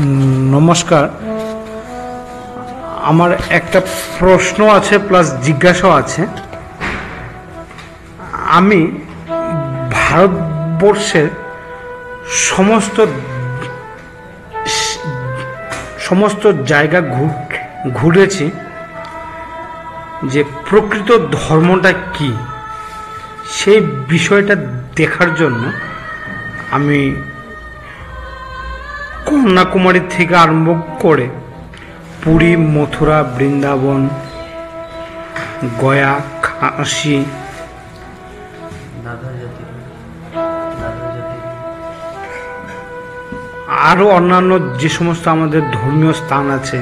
নমস্কার। আমার একটা প্রশ্ন আছে প্লাস জিজ্ঞাসাও আছে। আমি ভারতবর্ষের সমস্ত জায়গা ঘুরেছি, যে প্রকৃত ধর্মটা কি সেই বিষয়টা দেখার জন্য আমি কন্যাকুমারী থেকে আরম্ভ করে পুরী, মথুরা, বৃন্দাবন, গয়া, কাশী, আরও অন্যান্য যে সমস্ত আমাদের ধর্মীয় স্থান আছে,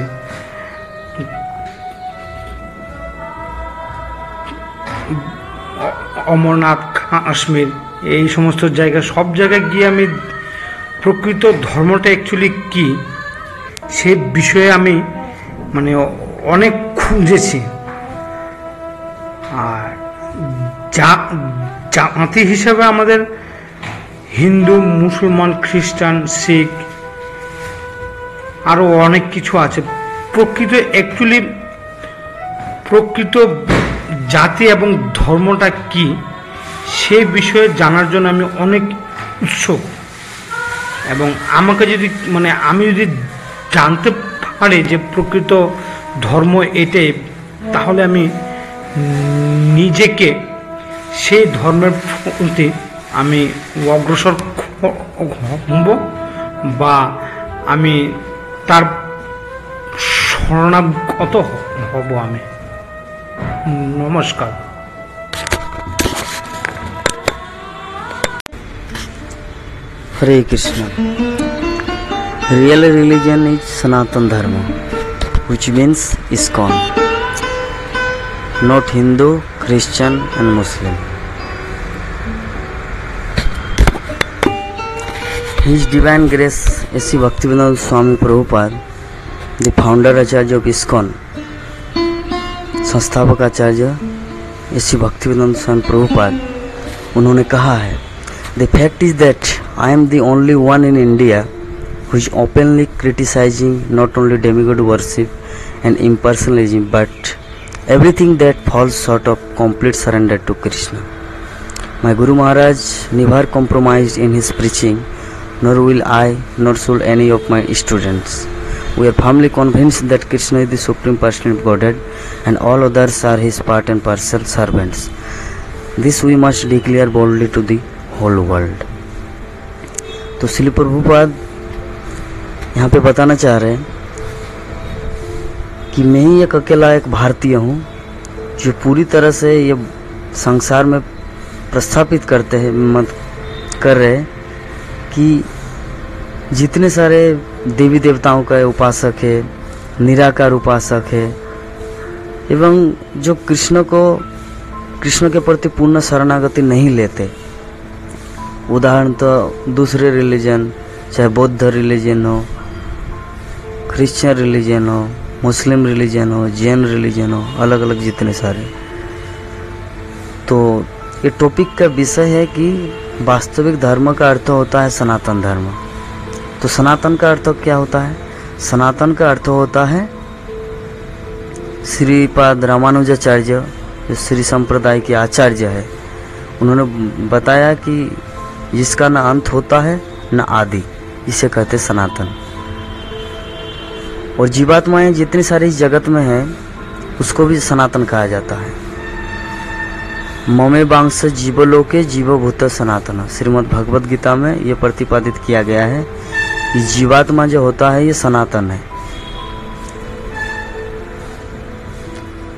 অমরনাথ, কাশ্মীর, এই সমস্ত জায়গা, সব জায়গায় গিয়ে আমি প্রকৃত ধর্মটা অ্যাকচুয়ালি কি সে বিষয়ে আমি অনেক খুঁজেছি। আর জাতি হিসাবে আমাদের হিন্দু, মুসলমান, খ্রিস্টান, শিখ, আরও অনেক কিছু আছে। প্রকৃত জাতি এবং ধর্মটা কি সে বিষয়ে জানার জন্য আমি অনেক উৎসুক। এবং আমাকে যদি আমি যদি জানতে পারি যে প্রকৃত ধর্ম এটাই, তাহলে আমি নিজেকে সেই ধর্মের প্রতি আমি অগ্রসর হব বা আমি তার শরণাগত হব। আমি নমস্কার। हरे Krishna. Real religion is Sanatan Dharma, which means ISKCON, not Hindu, Christian and Muslim. His Divine Grace A.C. Bhaktivedanta Swami Prabhupada, the founder Acharya of ISKCON, संस्थापक आचार्य A.C. Bhaktivedanta Swami Prabhupada, उन्होंने कहा है, The fact is that I am the only one in India who is openly criticizing not only demigod worship and impersonalism but everything that falls short of complete surrender to Krishna. My Guru Maharaj never compromised in his preaching, nor will I, nor should any of my students. We are firmly convinced that Krishna is the Supreme Personality of Godhead and all others are his part and parcel servants. This we must declare boldly to the whole world. तो श्रील प्रभुपाद यहाँ पे बताना चाह रहे हैं कि मैं ही एक अकेला एक भारतीय हूँ जो पूरी तरह से ये संसार में प्रस्थापित कर रहे कि जितने सारे देवी देवताओं का उपासक है, निराकार उपासक है, एवं जो कृष्ण के प्रति पूर्ण शरणागति नहीं लेते, उदाहरण तो दूसरे रिलीजन, चाहे बौद्ध रिलीजन हो, क्रिश्चियन रिलीजन हो, मुस्लिम रिलीजन हो, जैन रिलीजन हो, अलग अलग जितने सारे। तो ये टॉपिक का विषय है कि वास्तविक धर्म का अर्थ होता है सनातन धर्म। तो सनातन का अर्थ क्या होता है? सनातन का अर्थ होता है श्रीपाद रामानुजाचार्य, जो श्री संप्रदाय के आचार्य है, उन्होंने बताया कि जिसका न अंत होता है न आदि, इसे कहते सनातन। और जीवात्माएं जितनी सारी इस जगत में हैं उसको भी सनातन कहा जाता है। ममे वांश जीवलोके जीवभूत सनातन, श्रीमद् भगवद गीता में ये प्रतिपादित किया गया है कि जीवात्मा जो होता है ये सनातन है।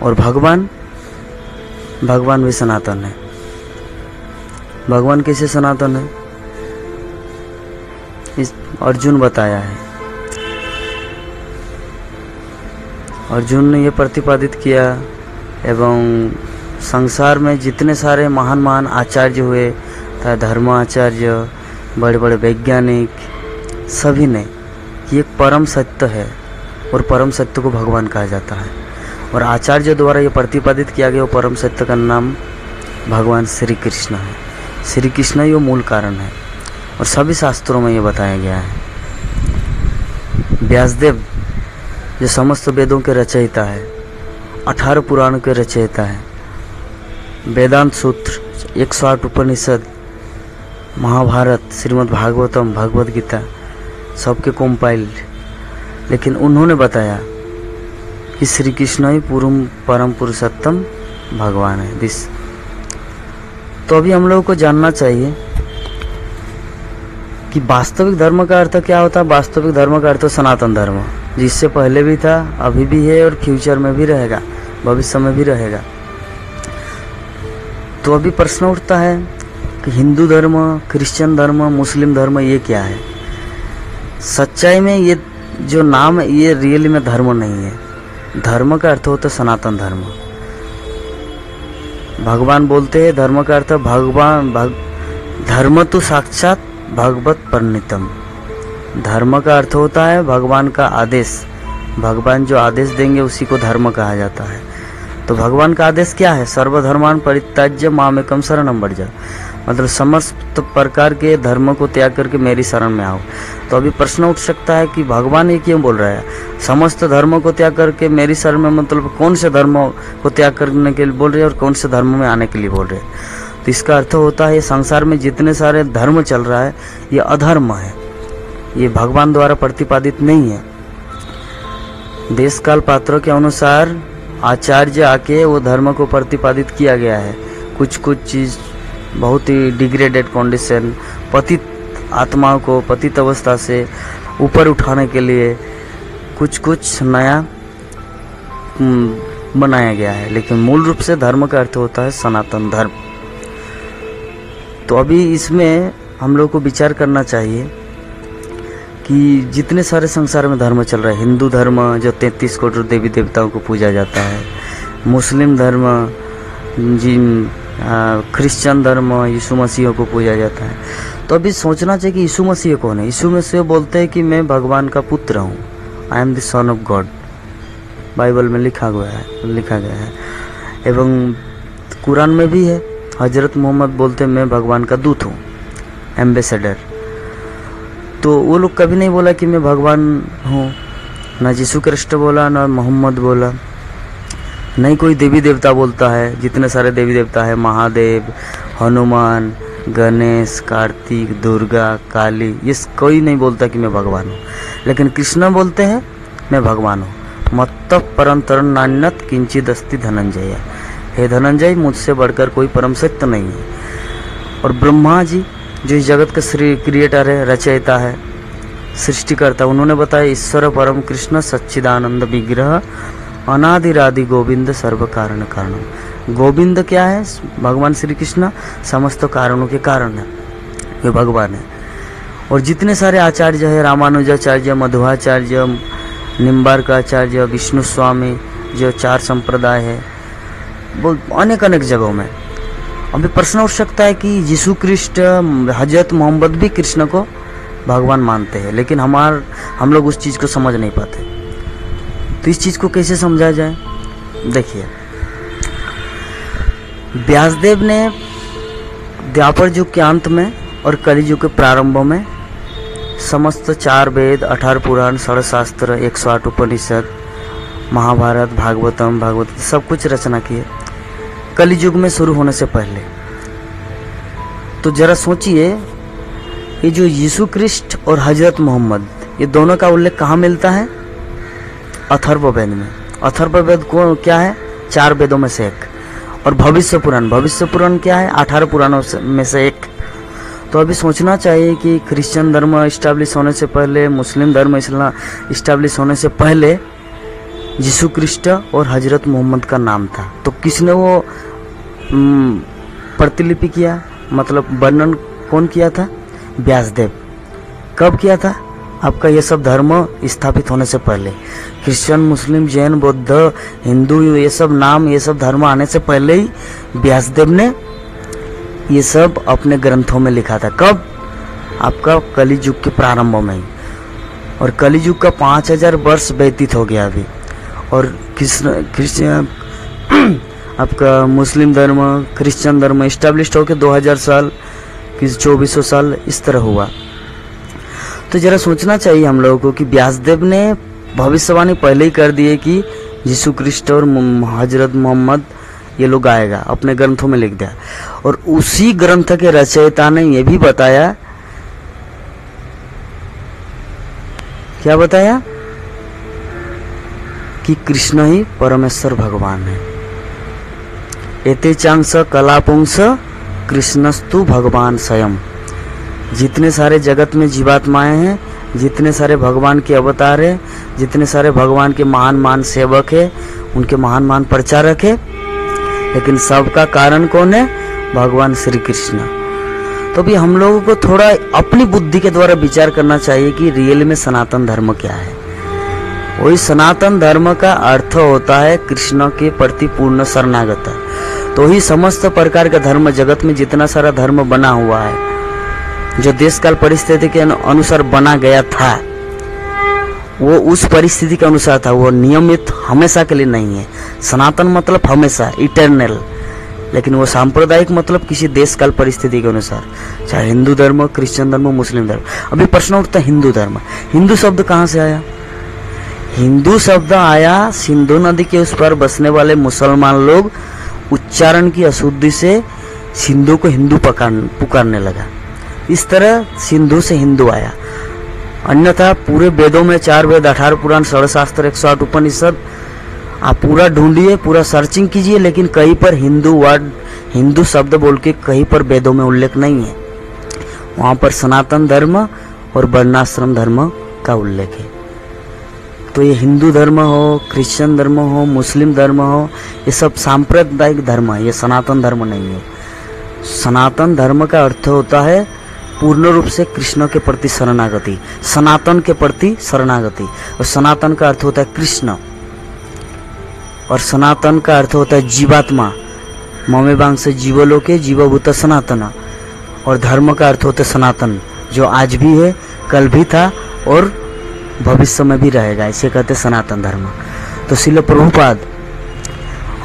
और भगवान भी सनातन है। भगवान कैसे सनातन है? इस अर्जुन बताया है। अर्जुन ने ये प्रतिपादित किया एवं संसार में जितने सारे महान महान आचार्य हुए, चाहे धर्माचार्य, बड़े बड़े वैज्ञानिक, सभी ने कि एक परम सत्य है और परम सत्य को भगवान कहा जाता है। और आचार्य द्वारा ये प्रतिपादित किया गया वो परम सत्य का नाम भगवान श्री कृष्ण है। श्री कृष्ण ही वो मूल कारण है और सभी शास्त्रों में ये बताया गया है। व्यासदेव जो समस्त वेदों के रचयिता है, 18 पुराण के रचयिता है, वेदांत सूत्र, 108 उपनिषद, महाभारत, श्रीमद् भागवतम, भगवद गीता, सबके कंपाइल्ड, लेकिन उन्होंने बताया कि श्री कृष्ण ही परम पुरुषोत्तम भगवान है। दिस तो अभी हम लोगों को जानना चाहिए कि वास्तविक धर्म का अर्थ क्या होता है। वास्तविक धर्म का अर्थ सनातन धर्म, जिससे पहले भी था, अभी भी है और फ्यूचर में भी रहेगा, भविष्य में भी रहेगा। तो अभी प्रश्न उठता है कि हिंदू धर्म, क्रिश्चियन धर्म, मुस्लिम धर्म ये क्या है। सच्चाई में ये जो नाम है ये रियली में धर्म नहीं है। धर्म का अर्थ होता है सनातन धर्म। भगवान बोलते हैं धर्म का अर्थ धर्म तो साक्षात भगवत परिणीतम। धर्म का अर्थ होता है भगवान का आदेश। भगवान जो आदेश देंगे उसी को धर्म कहा जाता है। तो भगवान का आदेश क्या है? सर्वधर्मान परित्याज्य मामेकम शरणम व्रज। मतलब समस्त प्रकार के धर्म को त्याग करके मेरी शरण में आओ। तो अभी प्रश्न उठ सकता है कि भगवान ये क्यों बोल रहा है समस्त धर्म को त्याग करके मेरी शरण में? मतलब कौन से धर्म को त्याग करने के लिए बोल रहे हैं और कौन से धर्म में आने के लिए बोल रहे हैं? तो इसका अर्थ होता है संसार में जितने सारे धर्म चल रहा है ये अधर्म है, ये भगवान द्वारा प्रतिपादित नहीं है। देश काल पात्रों के अनुसार आचार्य आके वो धर्म को प्रतिपादित किया गया है। कुछ चीज बहुत ही डिग्रेडेड कंडीशन, पतित आत्माओं को पतित अवस्था से ऊपर उठाने के लिए कुछ नया बनाया गया है, लेकिन मूल रूप से धर्म का अर्थ होता है सनातन धर्म। तो अभी इसमें हम लोग को विचार करना चाहिए कि जितने सारे संसार में धर्म चल रहा है, हिंदू धर्म जो 33 करोड़ देवी देवताओं को पूजा जाता है, मुस्लिम धर्म क्रिश्चियन धर्म यीशु मसीह को पूजा जाता है। तो अभी सोचना चाहिए कि यीशु मसीह कौन है। यीशु मसीह बोलते हैं कि मैं भगवान का पुत्र हूँ, I am the son of God. Bible में लिखा गया है एवं कुरान में भी है। हजरत मोहम्मद बोलते हैं मैं भगवान का दूत हूँ, एम्बेसडर। तो वो लोग कभी नहीं बोला कि मैं भगवान हूँ, ना यीशु कृष्ण बोला, ना मोहम्मद बोला, नहीं कोई देवी देवता बोलता है। जितने सारे देवी देवता है, महादेव, हनुमान, गणेश, कार्तिक, दुर्गा, काली, ये कोई नहीं बोलता कि मैं भगवान हूँ। लेकिन कृष्ण बोलते हैं मैं भगवान हूँ। मत्तः परंतरं नान्यत् किंचित् अस्ति धनंजय। हे धनंजय, मुझसे बढ़कर कोई परम सत्य नहीं है। और ब्रह्मा जी जो इस जगत का क्रिएटर है, रचयिता है, सृष्टिकर्ता, उन्होंने बताया ईश्वर परम कृष्ण सच्चिदानंद विग्रह अनादिरादि गोविंद सर्व कारण कारण। गोविंद क्या है? भगवान श्री कृष्ण समस्त कारणों के कारण है, वे भगवान है। और जितने सारे आचार्य है, रामानुजाचार्य, मध्वाचार्य, निम्बार्काचार्य, विष्णु स्वामी, जो 4 संप्रदाय है, वो अनेक जगहों में। अभी प्रश्न उठ सकता है कि यीशु कृष्ण, हजरत मोहम्मद भी कृष्ण को भगवान मानते हैं, लेकिन हम लोग उस चीज़ को समझ नहीं पाते। तो इस चीज़ को कैसे समझा जाए? देखिए, व्यासदेव ने द्वापर युग के अंत में और कलि युग के प्रारंभ में समस्त 4 वेद, 18 पुराण, 6 शास्त्र, 108 उपनिषद, महाभारत, भागवतम, भगवत गीता, सब कुछ रचना की है कलि युग में शुरू होने से पहले। तो जरा सोचिए, ये जो यीशु कृष्ण और हजरत मोहम्मद, ये दोनों का उल्लेख कहाँ मिलता है? अथर्ववेद में। अथर्ववेद को क्या है? 4 वेदों में से एक। और भविष्य पुराण क्या है? 18 पुराणों में से एक। तो अभी सोचना चाहिए कि क्रिश्चियन धर्म इस्टेब्लिश होने से पहले, मुस्लिम धर्म इस्टेब्लिश होने से पहले यीशु कृष्ण और हजरत मोहम्मद का नाम था। तो किसने वो प्रतिलिपि किया, मतलब वर्णन कौन किया था? व्यासदेव। कब किया था? आपका ये सब धर्म स्थापित होने से पहले। क्रिश्चियन, मुस्लिम, जैन, बौद्ध, हिंदू, ये सब नाम, ये सब धर्म आने से पहले ही व्यासदेव ने ये सब अपने ग्रंथों में लिखा था। कब? आपका कलि युग के प्रारंभ में ही। और कलि युग का 5000 वर्ष व्यतीत हो गया अभी। और क्रिश्चियन आपका मुस्लिम धर्म, क्रिश्चियन धर्म इस्टेब्लिश होकर 2000 साल, 2400 साल इस तरह हुआ। तो जरा सोचना चाहिए हम लोगों को कि व्यासदेव ने भविष्यवाणी पहले ही कर दी है कि यीशु क्रिस्ट और हजरत मोहम्मद ये लोग आएगा, अपने ग्रंथों में लिख दिया। और उसी ग्रंथ के रचयिता ने यह भी बताया, क्या बताया, कि कृष्ण ही परमेश्वर भगवान है। एते चांस कलापुंस कृष्णस्तु भगवान स्वयं। जितने सारे जगत में जीवात्माएं हैं, जितने सारे भगवान के अवतार हैं, जितने सारे भगवान के महान महान सेवक हैं, उनके महान महान प्रचारक हैं, लेकिन सबका कारण कौन है? भगवान श्री कृष्ण। तो भी हम लोगों को थोड़ा अपनी बुद्धि के द्वारा विचार करना चाहिए कि रियल में सनातन धर्म क्या है। वही सनातन धर्म का अर्थ होता है कृष्ण के प्रति पूर्ण शरणागत। तो ही समस्त प्रकार का धर्म, जगत में जितना सारा धर्म बना हुआ है, जो देश काल परिस्थिति के अनुसार बना गया था, वो उस परिस्थिति के अनुसार था, वो नियमित हमेशा के लिए नहीं है। सनातन मतलब हमेशा, इटर्नल। लेकिन वो सांप्रदायिक मतलब किसी देश काल परिस्थिति के अनुसार, चाहे हिंदू धर्म, क्रिश्चियन धर्म, मुस्लिम धर्म। अभी प्रश्न उठता है हिंदू धर्म, हिंदू शब्द कहाँ से आया? हिंदू शब्द आया सिंधु नदी के उस पर बसने वाले मुसलमान लोग उच्चारण की अशुद्धि से सिंधु को हिंदू पुकारने लगा। इस तरह सिंधु से हिंदू आया। अन्यथा पूरे वेदों में 4 वेद, 18 पुराण, 6 शास्त्र, 108 उपनिषद, आप पूरा ढूंढिए, पूरा सर्चिंग कीजिए, लेकिन कहीं पर हिंदू वर्ड, हिंदू शब्द बोल के कहीं पर वेदों में उल्लेख नहीं है। वहां पर सनातन धर्म और वर्णाश्रम धर्म का उल्लेख है। तो ये हिंदू धर्म हो, क्रिश्चियन धर्म हो, मुस्लिम धर्म हो, ये सब सांप्रदायिक धर्म है, ये सनातन धर्म नहीं है। सनातन धर्म का अर्थ होता है पूर्ण रूप से कृष्ण के प्रति शरणागति, सनातन के प्रति शरणागति। और सनातन का अर्थ होता है कृष्ण, और सनातन का अर्थ होता है जीवात्मा, ममे बांग से जीवलोके जीवभूत सनातन। और धर्म का अर्थ होता है सनातन, जो आज भी है, कल भी था और भविष्य में भी रहेगा, इसे कहते सनातन धर्म। तो श्रील प्रभुपाद,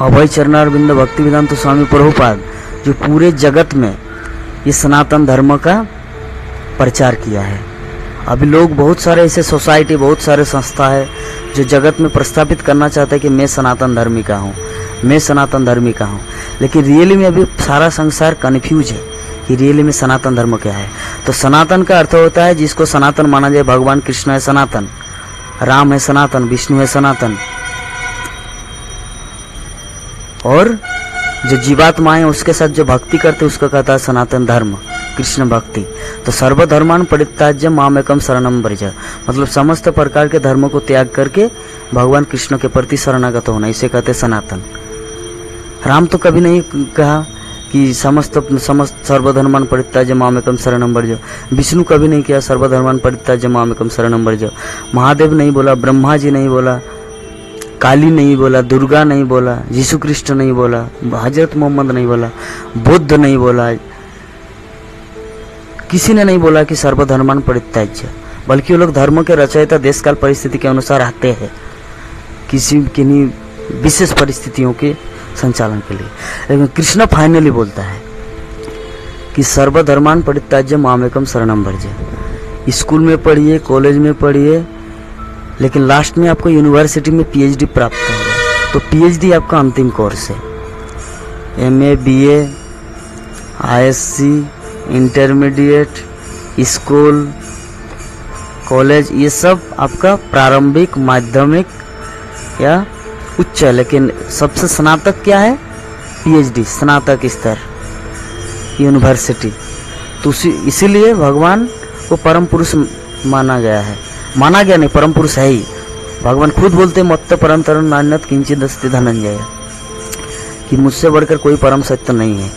अभय चरणारविंद भक्ति वेदांत स्वामी प्रभुपाद, जो पूरे जगत में ये सनातन धर्म का प्रचार किया है। अभी लोग बहुत सारे ऐसे सोसाइटी, बहुत सारे संस्था है जो जगत में प्रस्थापित करना चाहते हैं कि मैं सनातन धर्मी का हूँ, मैं सनातन धर्मी का हूँ। लेकिन रियली में अभी सारा संसार कन्फ्यूज है कि रियली में सनातन धर्म क्या है। तो सनातन का अर्थ होता है जिसको सनातन माना जाए। भगवान कृष्ण है सनातन, राम है सनातन, विष्णु है सनातन, और जो जीवात्मा है उसके साथ जो भक्ति करते उसको कहता है सनातन धर्म, कृष्ण भक्ति। तो सर्वधर्मान परित्याज्य मामेकम शरणम व्रज, मतलब समस्त प्रकार के धर्मों को त्याग करके भगवान कृष्ण के प्रति शरणागत होना, इसे कहते सनातन। राम तो कभी नहीं कहा कि समस्त सर्वधर्मान परित्याज्य मामेकम शरणम व्रज। विष्णु कभी नहीं किया सर्वधर्मान परित्याज्य मामेकम शरणम व्रज। महादेव नहीं बोला, ब्रह्मा जी नहीं बोला, काली नहीं बोला, दुर्गा नहीं बोला, यीशु कृष्ण नहीं बोला, हजरत मोहम्मद नहीं बोला, बुद्ध नहीं बोला, किसी ने नहीं बोला कि सर्वधर्मान परित्याज्य। बल्कि वो लोग धर्म के रचयिता देश काल परिस्थिति के अनुसार आते हैं, किन्हीं विशेष परिस्थितियों के संचालन के लिए। लेकिन कृष्ण फाइनली बोलता है कि सर्वधर्मान परित्याज्य मामेकम शरणम व्रज। स्कूल में पढ़िए, कॉलेज में पढ़िए, लेकिन लास्ट में आपको यूनिवर्सिटी में पीएचडी प्राप्त होगा। तो पीएचडी आपका अंतिम कोर्स है। MA, BA, ISC, intermediate, school, college, ये सब आपका प्रारंभिक, माध्यमिक या उच्च है। लेकिन सबसे स्नातक क्या है? पीएचडी, स्नातक स्तर, यूनिवर्सिटी। तो इसीलिए भगवान को परम पुरुष माना गया है। माना गया नहीं, परम पुरुष है ही। भगवान खुद बोलते मत्त परंतरम नान्यत किंचित अस्ति धनंजय, कि मुझसे बढ़कर कोई परम सत्य नहीं है।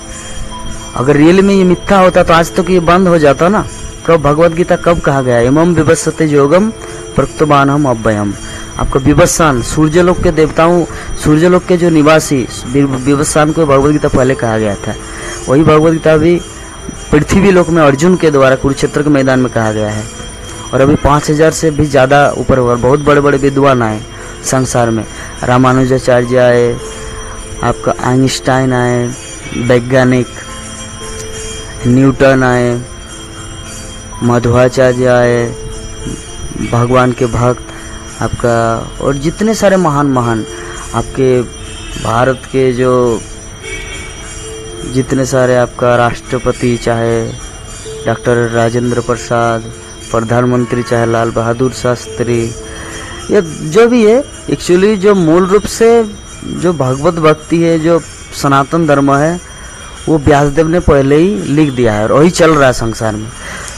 अगर रियल में ये मिथ्या होता तो आज तक ये बंद हो जाता ना। कब भगवत गीता कब कहा गया? एवं विवस्वते योगम प्रक्तबानहम अव्ययम। आपका विवस्वान, सूर्यलोक के देवताओं, सूर्यलोक के जो निवासी विवस्वान को भगवत गीता पहले कहा गया था। वही भगवत गीता भी पृथ्वी लोक में अर्जुन के द्वारा कुरुक्षेत्र के मैदान में कहा गया है। और अभी 5000 से भी ज़्यादा ऊपर हुआ, बहुत बड़े बड़े विद्वान आए संसार में। रामानुजाचार्य आए, आपका आइंस्टाइन आए, वैज्ञानिक न्यूटन आए, मध्वाचार्य आए, भगवान के भक्त आपका, और जितने सारे महान महान आपके भारत के जो जितने सारे आपका राष्ट्रपति, चाहे डॉक्टर राजेंद्र प्रसाद, प्रधानमंत्री चाहे लाल बहादुर शास्त्री, या जो भी है, एक्चुअली जो मूल रूप से जो भगवत भक्ति है, जो सनातन धर्म है, वो व्यासदेव ने पहले ही लिख दिया है और वही चल रहा है संसार में।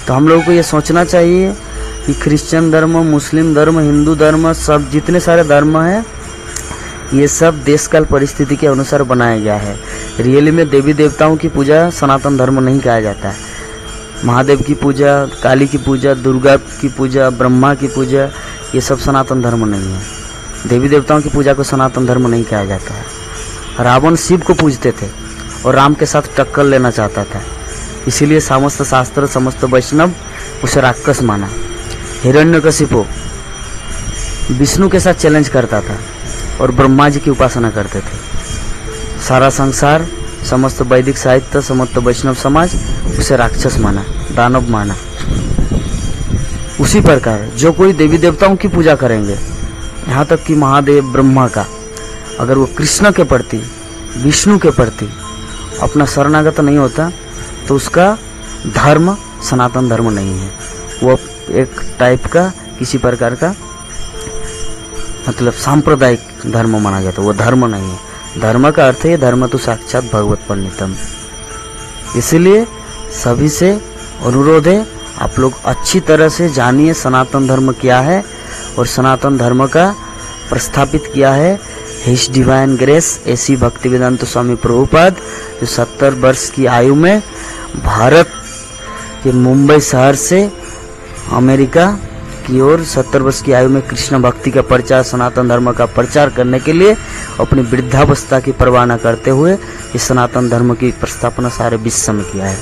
तो हम लोगों को ये सोचना चाहिए कि क्रिश्चियन धर्म, मुस्लिम धर्म, हिंदू धर्म, सब जितने सारे धर्म हैं, ये सब देश काल परिस्थिति के अनुसार बनाया गया है। रियली में देवी देवताओं की पूजा सनातन धर्म नहीं कहा जाता है। महादेव की पूजा, काली की पूजा, दुर्गा की पूजा, ब्रह्मा की पूजा, ये सब सनातन धर्म नहीं है। देवी देवताओं की पूजा को सनातन धर्म नहीं कहा जाता है। रावण शिव को पूजते थे और राम के साथ टक्कर लेना चाहता था, इसीलिए समस्त शास्त्र, समस्त वैष्णव उसे राक्षस माना। हिरण्यकशिपु विष्णु के साथ चैलेंज करता था और ब्रह्मा जी की उपासना करते थे। सारा संसार, समस्त वैदिक साहित्य, समस्त वैष्णव समाज उसे राक्षस माना, दानव माना। उसी प्रकार जो कोई देवी देवताओं की पूजा करेंगे, यहाँ तक कि महादेव ब्रह्मा का, अगर वो कृष्ण के प्रति, विष्णु के प्रति अपना शरणागत नहीं होता, तो उसका धर्म सनातन धर्म नहीं है। वो एक टाइप का, किसी प्रकार का मतलब सांप्रदायिक धर्म माना जाता है, वो धर्म नहीं है। धर्म का अर्थ है धर्म तो साक्षात भगवत परिणीतम। इसलिए सभी से अनुरोध है, आप लोग अच्छी तरह से जानिए सनातन धर्म क्या है, और सनातन धर्म का प्रस्थापित किया है his divine grace A C Bhaktivedanta Swami Prabhupada, जो 70 वर्ष की आयु में भारत के मुंबई शहर से अमेरिका की ओर 70 वर्ष की आयु में कृष्ण भक्ति का प्रचार, सनातन धर्म का प्रचार करने के लिए अपनी वृद्धावस्था की परवाह न करते हुए इस सनातन धर्म की प्रस्थापना सारे विश्व में किया है।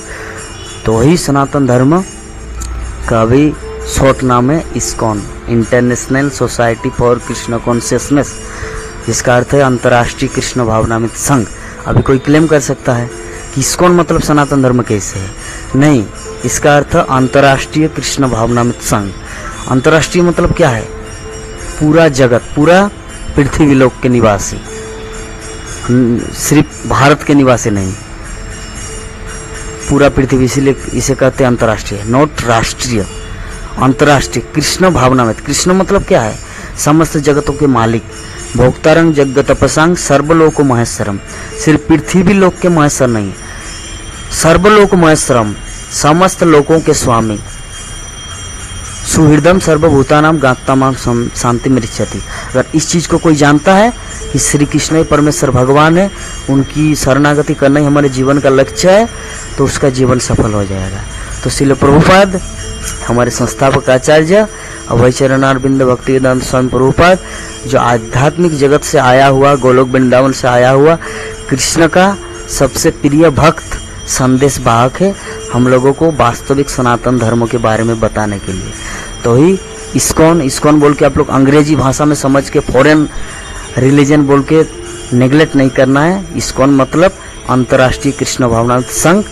तो वही सनातन धर्म का भी शॉर्ट नाम है ISKCON, international society for Krishna consciousness, जिसका अर्थ है अंतर्राष्ट्रीय कृष्ण भावनामृत संघ। अभी कोई क्लेम कर सकता है कि इस्कॉन मतलब सनातन धर्म कैसे है? नहीं, इसका अर्थ अंतर्राष्ट्रीय कृष्ण भावनामृत संघ। अंतर्राष्ट्रीय मतलब क्या है? पूरा जगत, पूरा पृथ्वी लोक के निवासी, सिर्फ भारत के निवासी नहीं, पूरा पृथ्वी, इसीलिए इसे कहते हैं अंतर्राष्ट्रीय, नॉट राष्ट्रीय। अंतर्राष्ट्रीय कृष्ण भावनामृत। कृष्ण मतलब क्या है? समस्त जगतों के मालिक, भोक्तारंग जगत तपसांग सर्वलोको महेश्वरम। सिर्फ पृथ्वी लोक के महेश्वर नहीं, सर्वलोक महेश्वरम, समस्त लोकों के स्वामी। सुहृदम सर्वभूतानाम गात्तामाम शांति में रिच्छति। अगर इस चीज को कोई जानता है कि श्री कृष्ण ही परमेश्वर भगवान है, उनकी शरणागति करना ही हमारे जीवन का लक्ष्य है, तो उसका जीवन सफल हो जाएगा। तो श्रील प्रभुपाद हमारे संस्थापक आचार्य अभय चरणारविंद भक्तिवेदांत स्वामी प्रभुपाद, जो आध्यात्मिक जगत से आया हुआ, गोलोक वृंदावन से आया हुआ कृष्ण का सबसे प्रिय भक्त संदेश वाहक है, हम लोगों को वास्तविक सनातन धर्म के बारे में बताने के लिए। तो ही इस्कॉन बोल के आप लोग अंग्रेजी भाषा में समझ के फॉरेन रिलीजन बोल के नेग्लेक्ट नहीं करना है। इस्कॉन मतलब अंतर्राष्ट्रीय कृष्ण भावनामृत संघ,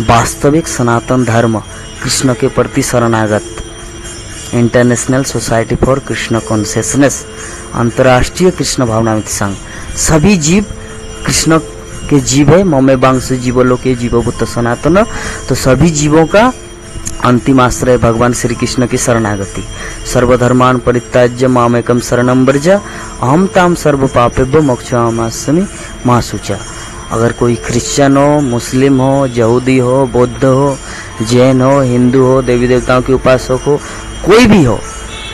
वास्तविक सनातन धर्म, कृष्ण के प्रति शरणागत, international society for Krishna consciousness, अंतर्राष्ट्रीय कृष्ण भावनामृत संघ। सभी जीव कृष्ण के जीव है, मौमे बांस जीवलोके जीवभूत सनातन। तो सभी जीवों का अंतिम आश्रय भगवान श्री कृष्ण की शरणागति। सर्वधर्मान परित्याज्य मामेकम शरणं व्रज अहम ताम सर्व पापेभ्यो मोक्षयामास्मि मा शुचा। अगर कोई क्रिश्चियन हो, मुस्लिम हो, यहूदी हो, बौद्ध हो, जैन हो, हिंदू हो, देवी देवताओं के उपासक हो, कोई भी हो,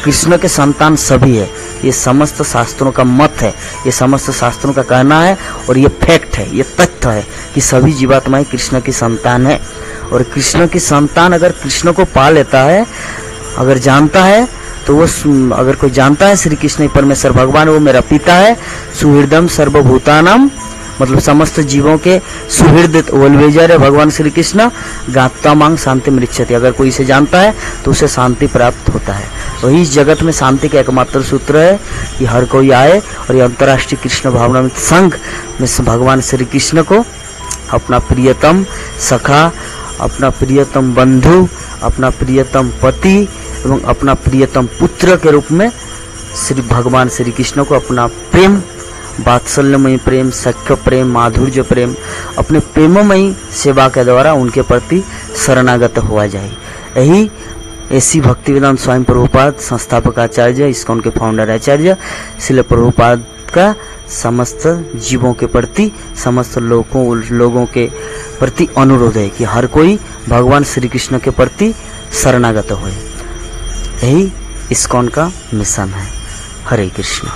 कृष्ण के संतान सभी है। ये समस्त शास्त्रों का मत है, ये समस्त शास्त्रों का कहना है, और ये फैक्ट है, ये तथ्य है कि सभी जीवात्माएं कृष्ण की संतान है। और कृष्ण की संतान अगर कृष्ण को पा लेता है, अगर जानता है, तो वो, अगर कोई जानता है श्री कृष्ण ही परमेश्वर भगवान, वो मेरा पिता है। सुहृदम सर्वभूतानाम मतलब समस्त जीवों के सुहृद वेलवेजर है भगवान श्री कृष्ण। गात्ता मांग शांति मृच्छति। अगर कोई इसे जानता है तो उसे शांति प्राप्त होता है। तो इस जगत में शांति का एकमात्र सूत्र है कि हर कोई आए और ये अंतर्राष्ट्रीय कृष्ण भावनामृत संघ में भगवान श्री कृष्ण को अपना प्रियतम सखा, अपना प्रियतम बंधु, अपना प्रियतम पति, एवं अपना प्रियतम पुत्र के रूप में श्री भगवान श्री कृष्ण को अपना प्रेम, वात्सल्यमयी प्रेम, सख्य प्रेम, माधुर्य प्रेम, अपने प्रेममयी सेवा के द्वारा उनके प्रति शरणागत हुआ जाए। यही ऐसी भक्तिवेदांत स्वामी प्रभुपाद संस्थापक आचार्य, इस्कॉन के फाउंडर आचार्य श्रील प्रभुपाद का समस्त जीवों के प्रति, समस्त लोगों के प्रति अनुरोध है कि हर कोई भगवान श्री कृष्ण के प्रति शरणागत होए। यही इस्कॉन का मिशन है। हरे कृष्ण।